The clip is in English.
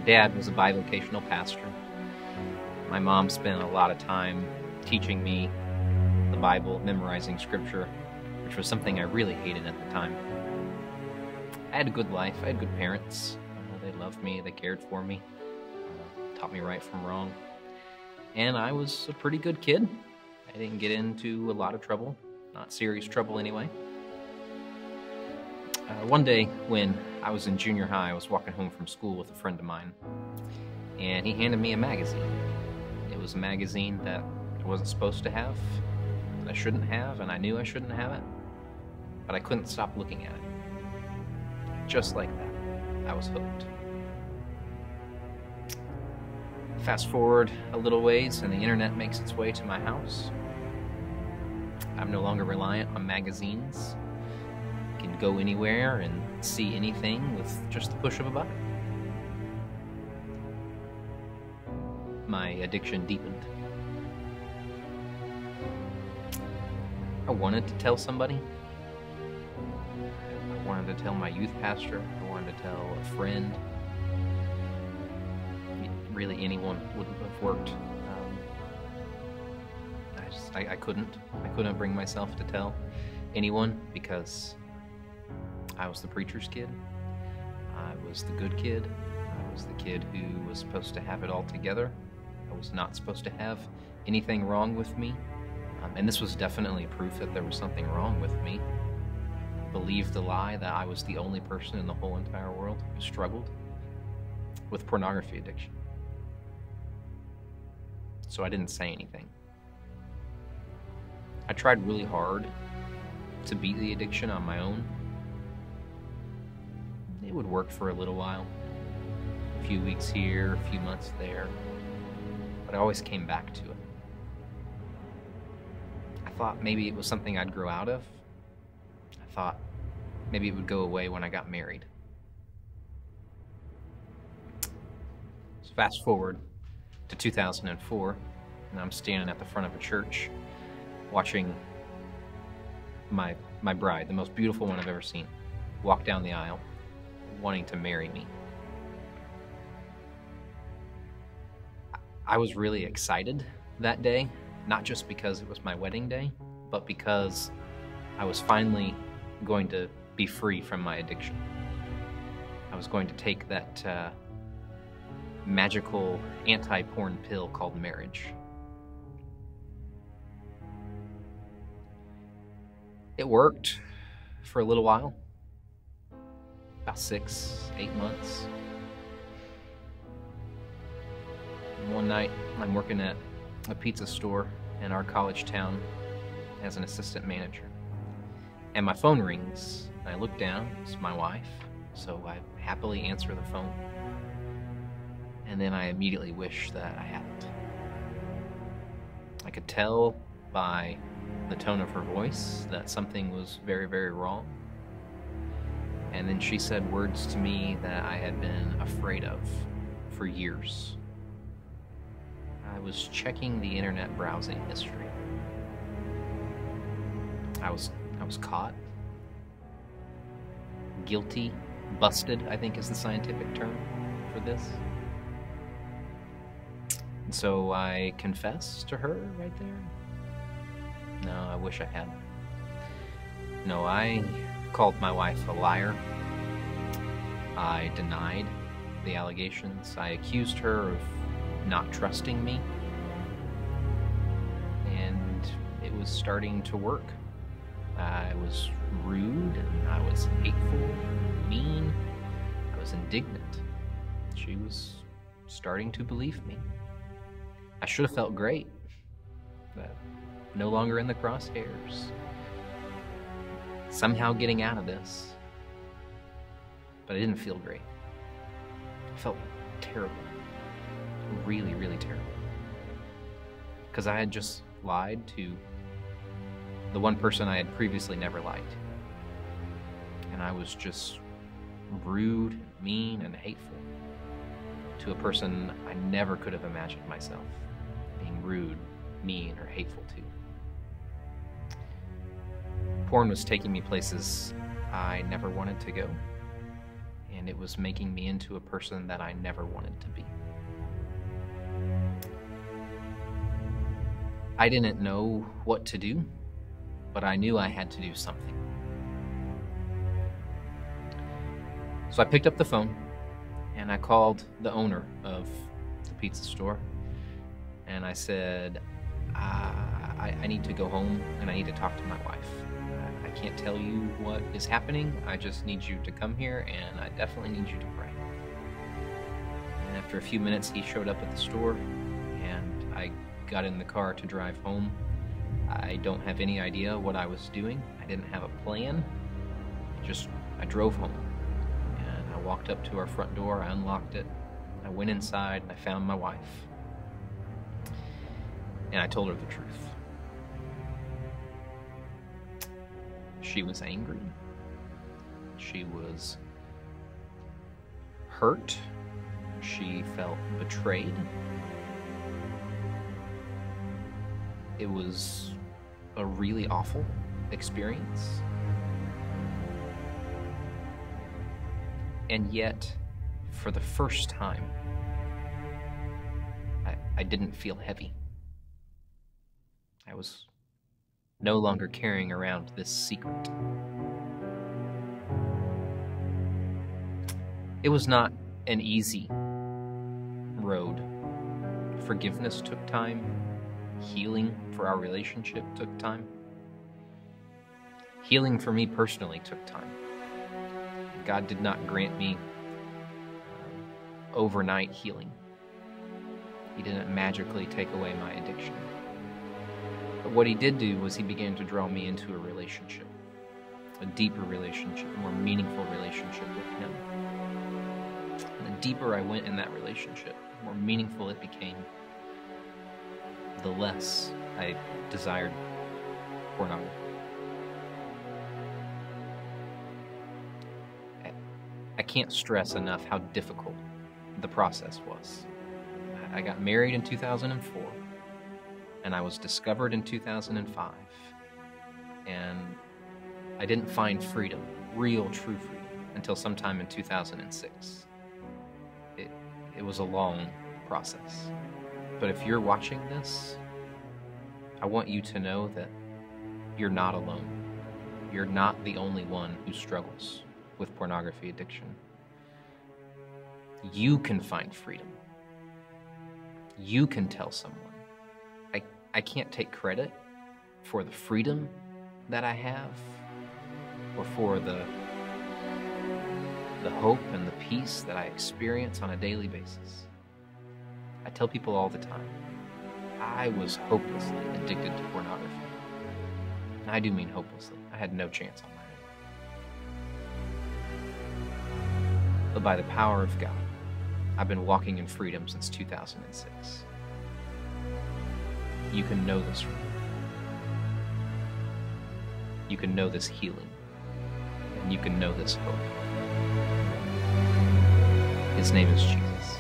dad was a bivocational pastor. My mom spent a lot of time teaching me the Bible, memorizing scripture, which was something I really hated at the time. I had a good life. I had good parents. They loved me. They cared for me. Taught me right from wrong. And I was a pretty good kid. I didn't get into a lot of trouble. Not serious trouble anyway. One day when I was in junior high, I was walking home from school with a friend of mine, and he handed me a magazine. It was a magazine that I wasn't supposed to have, that I shouldn't have, and I knew I shouldn't have it, but I couldn't stop looking at it. Just like that, I was hooked. Fast forward a little ways, and the internet makes its way to my house. I'm no longer reliant on magazines. I can go anywhere and see anything with just the push of a button. My addiction deepened. I wanted to tell somebody. I wanted to tell my youth pastor. I wanted to tell a friend. Really, anyone would have worked. I couldn't. I couldn't bring myself to tell anyone because I was the preacher's kid. I was the good kid. I was the kid who was supposed to have it all together. I was not supposed to have anything wrong with me. And this was definitely proof that there was something wrong with me. I believed the lie that I was the only person in the whole entire world who struggled with pornography addiction. So I didn't say anything. I tried really hard to beat the addiction on my own. It would work for a little while. A few weeks here, a few months there. But I always came back to it. I thought maybe it was something I'd grow out of. I thought maybe it would go away when I got married. So fast forward to 2004, and I'm standing at the front of a church watching my bride, the most beautiful one I've ever seen, walk down the aisle, wanting to marry me. I was really excited that day, not just because it was my wedding day, but because I was finally going to be free from my addiction. I was going to take that magical anti-porn pill called marriage. It worked for a little while, about 6-8 months. And one night, I'm working at a pizza store in our college town as an assistant manager. And my phone rings, and I look down, it's my wife, so I happily answer the phone. And then I immediately wish that I hadn't. I could tell by the tone of her voice that something was very, very wrong. And then she said words to me that I had been afraid of for years. I was checking the internet browsing history. I was caught. Guilty. Busted, I think is the scientific term for this. And so I confessed to her right there. No, I wish I had. No, I called my wife a liar. I denied the allegations. I accused her of not trusting me. And it was starting to work. I was rude, and I was hateful, mean. I was indignant. She was starting to believe me. I should have felt great. But no longer in the crosshairs. Somehow getting out of this. But I didn't feel great. I felt terrible. Really, really terrible. Because I had just lied to the one person I had previously never lied to. And I was just rude, mean, and hateful to a person I never could have imagined myself being rude, mean, or hateful to. Porn was taking me places I never wanted to go, and and it was making me into a person that I never wanted to be. I didn't know what to do, but I knew I had to do something. So I picked up the phone and I called the owner of the pizza store and I said, I need to go home and I need to talk to my wife. I can't tell you what is happening. I just need you to come here and I definitely need you to pray. And after a few minutes, he showed up at the store and I got in the car to drive home. I don't have any idea what I was doing. I didn't have a plan. I drove home. And I walked up to our front door, I unlocked it, I went inside and I found my wife. And I told her the truth. She was angry. She was hurt. She felt betrayed. It was a really awful experience. And yet, for the first time, I didn't feel heavy. I was no longer carrying around this secret. It was not an easy road. Forgiveness took time. Healing for our relationship took time. Healing for me personally took time. God did not grant me overnight healing. He didn't magically take away my addiction. But what he did do was he began to draw me into a relationship, a deeper relationship, a more meaningful relationship with him. And the deeper I went in that relationship, the more meaningful it became, the less I desired pornography. I can't stress enough how difficult the process was. I got married in 2004, and I was discovered in 2005, and I didn't find freedom, real, true freedom, until sometime in 2006. It was a long process. But if you're watching this, I want you to know that you're not alone. You're not the only one who struggles with pornography addiction. You can find freedom. You can tell someone. I can't take credit for the freedom that I have or for the hope and the peace that I experience on a daily basis. I tell people all the time, I was hopelessly addicted to pornography. And I do mean hopelessly. I had no chance on my own. But by the power of God, I've been walking in freedom since 2006. You can know this freedom. You can know this healing. And you can know this hope. His name is Jesus.